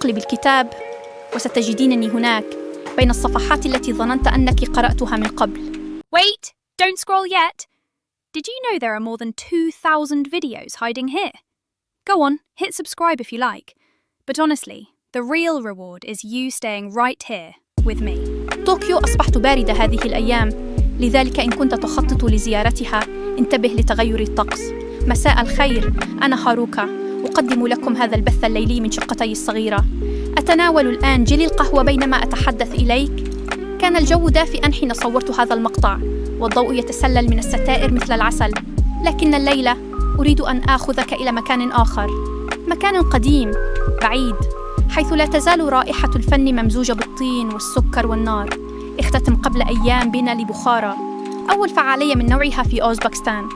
اقلب الكتاب وستجدينني هناك بين الصفحات التي ظننت أنك قرأتها من قبل. Wait, don't scroll yet. Did you know there are more than 2,000 videos hiding here? Go on, hit subscribe if you like. But honestly, the real reward is you staying right here with me. طوكيو أصبحت باردة هذه الأيام، لذلك إن كنت تخطط لزيارتها انتبه لتغير الطقس. مساء الخير، أنا هاروكا، أقدم لكم هذا البث الليلي من شقتي الصغيرة. أتناول الآن جيلي القهوة بينما أتحدث إليك. كان الجو دافئاً حين صورت هذا المقطع، والضوء يتسلل من الستائر مثل العسل. لكن الليلة أريد أن آخذك إلى مكان آخر، مكان قديم بعيد، حيث لا تزال رائحة الفن ممزوجة بالطين والسكر والنار. اختتم قبل أيام بينالي بخارى، أول فعالية من نوعها في أوزبكستان،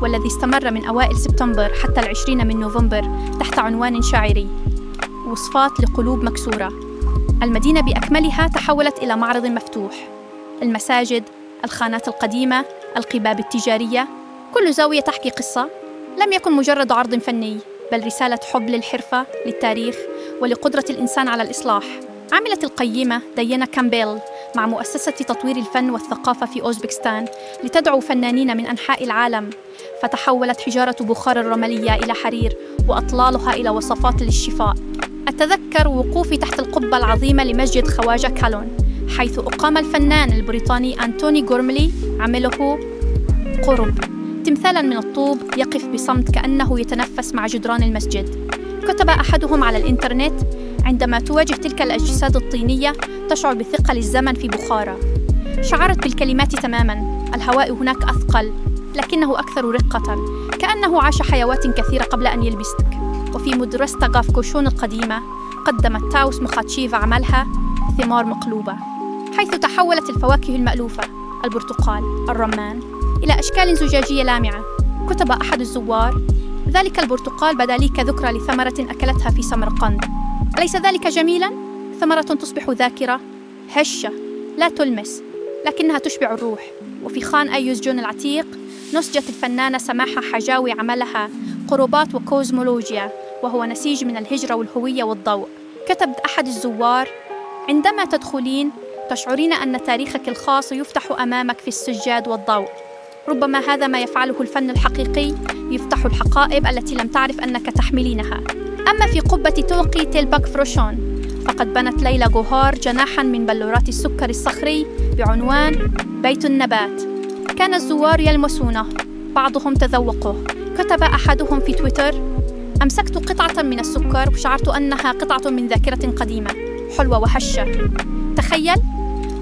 والذي استمر من أوائل سبتمبر حتى 20 من نوفمبر تحت عنوان شاعري: وصفات لقلوب مكسورة. المدينة بأكملها تحولت إلى معرض مفتوح. المساجد، الخانات القديمة، القباب التجارية، كل زاوية تحكي قصة. لم يكن مجرد عرض فني، بل رسالة حب للحرفة، للتاريخ، ولقدرة الإنسان على الإصلاح. عملت القيمة ديانا كامبيل مع مؤسسة تطوير الفن والثقافة في أوزبكستان لتدعو فنانين من أنحاء العالم، فتحولت حجارة بخارى الرملية إلى حرير، وأطلالها إلى وصفات للشفاء. أتذكر وقوفي تحت القبة العظيمة لمسجد خواجة كالون، حيث أقام الفنان البريطاني أنتوني غورملي عمله قرب، تمثالاً من الطوب يقف بصمت كأنه يتنفس مع جدران المسجد. كتب أحدهم على الإنترنت: عندما تواجه تلك الأجساد الطينية تشعر بثقل الزمن في بخارى. شعرت بالكلمات تماماً. الهواء هناك أثقل، لكنه أكثر رقة، كأنه عاش حيوات كثيرة قبل أن يلبسك. وفي مدرسة غافكوشون القديمة قدمت تاوس مخاتشيف عملها ثمار مقلوبة، حيث تحولت الفواكه المألوفة، البرتقال، الرمان، إلى أشكال زجاجية لامعة. كتب أحد الزوار: ذلك البرتقال بدا لي كذكرى لثمرة أكلتها في سمرقند. أليس ذلك جميلاً؟ ثمرة تصبح ذاكرة، هشة، لا تلمس، لكنها تشبع الروح. وفي خان أيوز جون العتيق نسجت الفنانة سماحة حجاوي عملها قروبات وكوزمولوجيا، وهو نسيج من الهجرة والهوية والضوء. كتب أحد الزوار: عندما تدخلين تشعرين أن تاريخك الخاص يفتح أمامك في السجاد والضوء. ربما هذا ما يفعله الفن الحقيقي، يفتح الحقائب التي لم تعرف أنك تحملينها. أما في قبة توقي تيلباك فروشون، فقد بنت ليلى جوهار جناحاً من بلورات السكر الصخري بعنوان بيت النبات. كان الزوار يلمسونه، بعضهم تذوقه. كتب أحدهم في تويتر: أمسكت قطعة من السكر وشعرت أنها قطعة من ذاكرة قديمة، حلوة وهشة. تخيل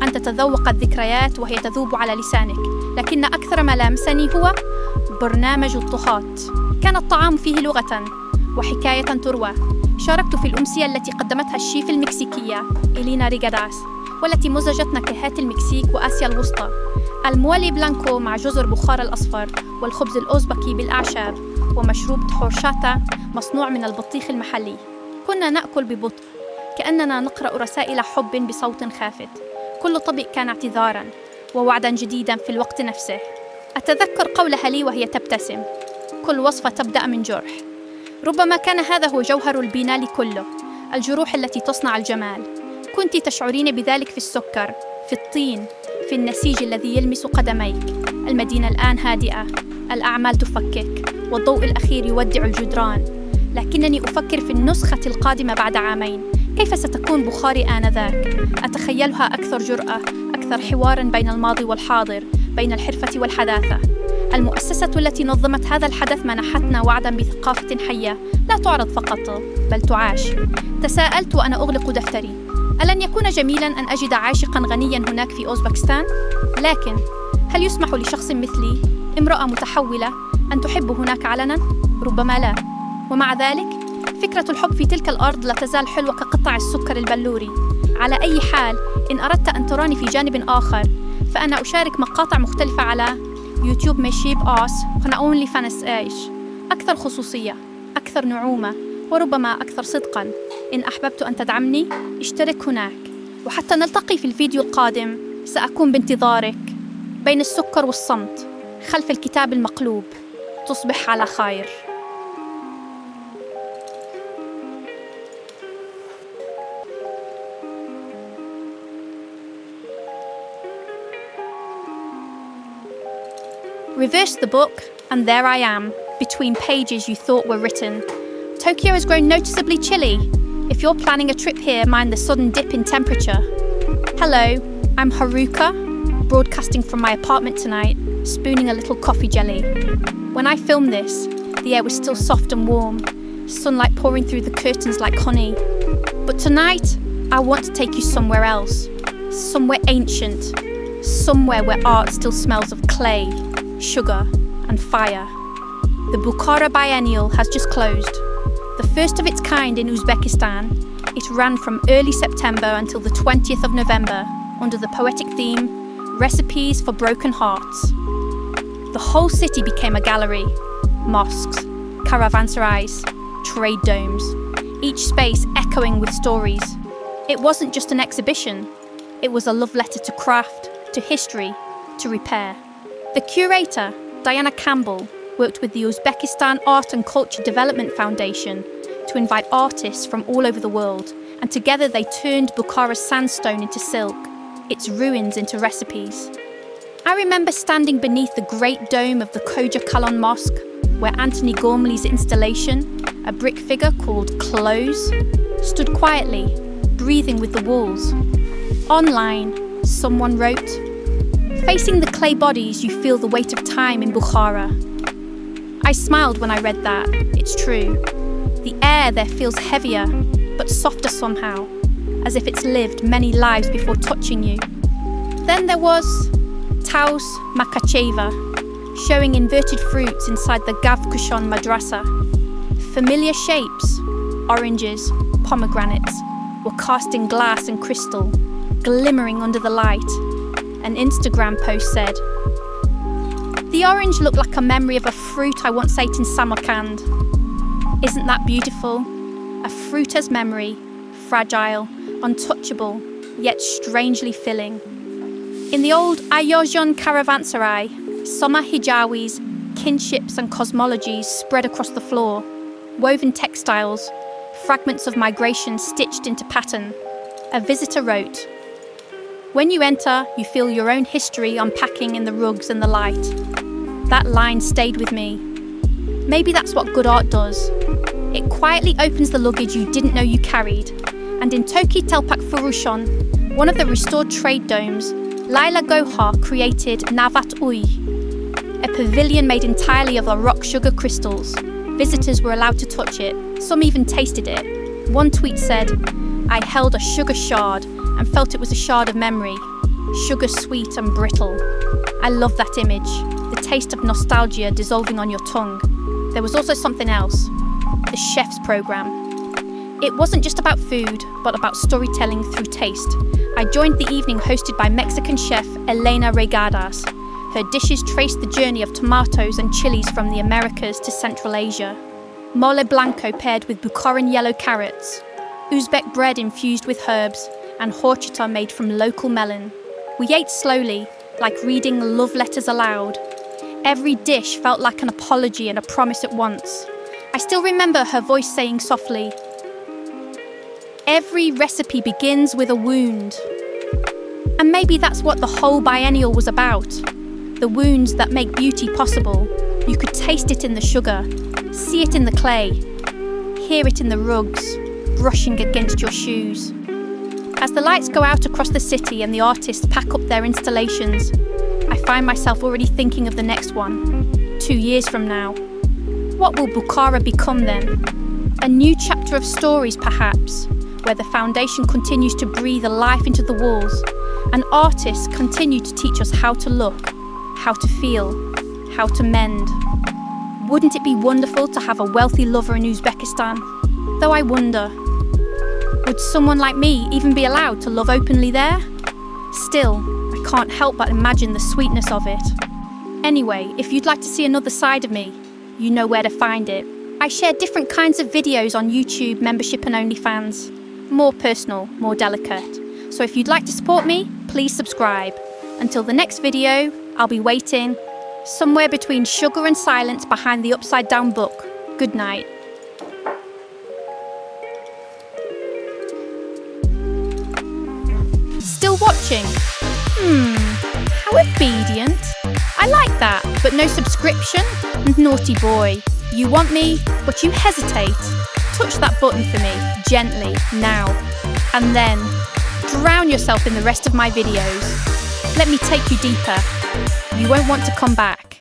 أن تتذوق الذكريات وهي تذوب على لسانك. لكن أكثر ما لامسني هو برنامج الطهات. كان الطعام فيه لغة وحكاية تروى. شاركت في الأمسية التي قدمتها الشيف المكسيكية إلينا ريغاداس، والتي مزجت نكهات المكسيك وآسيا الوسطى: المولي بلانكو مع جزر بخارى الأصفر، والخبز الأوزبكي بالأعشاب، ومشروب هورشاتا مصنوع من البطيخ المحلي. كنا نأكل ببطء، كأننا نقرأ رسائل حب بصوت خافت. كل طبق كان اعتذاراً ووعداً جديداً في الوقت نفسه. أتذكر قولها لي وهي تبتسم: كل وصفة تبدأ من جرح. ربما كان هذا هو جوهر البينالي كله، الجروح التي تصنع الجمال. كنت تشعرين بذلك في السكر، في الطين، في النسيج الذي يلمس قدميك. المدينة الآن هادئة، الأعمال تفكك، والضوء الأخير يودع الجدران. لكنني أفكر في النسخة القادمة بعد عامين. كيف ستكون بخاري آنذاك؟ أتخيلها أكثر جرأة، أكثر حواراً بين الماضي والحاضر، بين الحرفة والحداثة. المؤسسة التي نظمت هذا الحدث منحتنا وعداً بثقافة حية لا تعرض فقط بل تعاش. تساءلت وأنا أغلق دفتري: ألن يكون جميلاً أن أجد عاشقاً غنياً هناك في أوزبكستان؟ لكن هل يسمح لشخص مثلي، امرأة متحولة، أن تحب هناك علناً؟ ربما لا. ومع ذلك فكرة الحب في تلك الأرض لا تزال حلوة كقطع السكر البلوري. على أي حال، إن أردت أن تراني في جانب آخر، فأنا أشارك مقاطع مختلفة على يوتيوب ميشيب آس وقناة أونلي فانس آيش، أكثر خصوصية، أكثر نعومة، وربما أكثر صدقاً. إن أحببت أن تدعمني، اشترك هناك. وحتى نلتقي في الفيديو القادم، سأكون بانتظارك بين السكر والصمت، خلف الكتاب المقلوب. تصبح على خير. Reverse the book, and there I am, between pages you thought were written. Tokyo has grown noticeably chilly. If you're planning a trip here, mind the sudden dip in temperature. Hello, I'm Haruka, broadcasting from my apartment tonight, spooning a little coffee jelly. When I filmed this, the air was still soft and warm, sunlight pouring through the curtains like honey. But tonight, I want to take you somewhere else, somewhere ancient, somewhere where art still smells of clay, sugar, and fire. The Bukhará Biennial has just closed. The first of its kind in Uzbekistan, it ran from early September until the 20th of November under the poetic theme, Recipes for Broken Hearts. The whole city became a gallery. Mosques, caravanserais, trade domes, each space echoing with stories. It wasn't just an exhibition, it was a love letter to craft, to history, to repair. The curator, Diana Campbell, worked with the Uzbekistan Art and Culture Development Foundation to invite artists from all over the world, and together they turned Bukhára's sandstone into silk, its ruins into recipes. I remember standing beneath the great dome of the Koja Kalon Mosque, where Anthony Gormley's installation, a brick figure called Close, stood quietly, breathing with the walls. Online, someone wrote, "Facing the clay bodies, you feel the weight of time in Bukhára." I smiled when I read that, it's true. The air there feels heavier, but softer somehow, as if it's lived many lives before touching you. Then there was Taus Makacheva, showing inverted fruits inside the Gavkushon Madrasa. Familiar shapes, oranges, pomegranates, were cast in glass and crystal, glimmering under the light. An Instagram post said, "The orange looked like a memory of a fruit I once ate in Samarkand." Isn't that beautiful? A fruit as memory, fragile, untouchable, yet strangely filling. In the old Ayojon caravanserai, summer hijawis, kinships and cosmologies spread across the floor, woven textiles, fragments of migration stitched into pattern. A visitor wrote, "When you enter, you feel your own history unpacking in the rugs and the light." That line stayed with me. Maybe that's what good art does. It quietly opens the luggage you didn't know you carried. And in Toki Telpak Furushon, one of the restored trade domes, Laila Gohar created Navat Uy, a pavilion made entirely of the rock sugar crystals. Visitors were allowed to touch it, some even tasted it. One tweet said, "I held a sugar shard and felt it was a shard of memory, sugar sweet and brittle." I love that image, the taste of nostalgia dissolving on your tongue. There was also something else, the chef's program. It wasn't just about food, but about storytelling through taste. I joined the evening hosted by Mexican chef Elena Regadas. Her dishes traced the journey of tomatoes and chilies from the Americas to Central Asia. Mole blanco paired with Bukharan yellow carrots, Uzbek bread infused with herbs, and horchata made from local melon. We ate slowly, like reading love letters aloud. Every dish felt like an apology and a promise at once. I still remember her voice saying softly, "Every recipe begins with a wound." And maybe that's what the whole biennial was about. The wounds that make beauty possible. You could taste it in the sugar, see it in the clay, hear it in the rugs, brushing against your shoes. As the lights go out across the city and the artists pack up their installations, I find myself already thinking of the next one, 2 years from now. What will Bukhára become then? A new chapter of stories, perhaps, where the foundation continues to breathe a life into the walls, and artists continue to teach us how to look, how to feel, how to mend. Wouldn't it be wonderful to have a wealthy lover in Uzbekistan? Though I wonder, would someone like me even be allowed to love openly there? Still, I can't help but imagine the sweetness of it. Anyway, if you'd like to see another side of me, you know where to find it. I share different kinds of videos on YouTube, membership and OnlyFans. More personal, more delicate. So if you'd like to support me, please subscribe. Until the next video, I'll be waiting somewhere between sugar and silence behind the upside down book. Good night. Still watching? How obedient. I like that, but but no subscription? Naughty boy. You want me, but you hesitate. Touch that button for me, gently, now. And then, drown yourself in the rest of my videos. Let me take you deeper. You won't want to come back.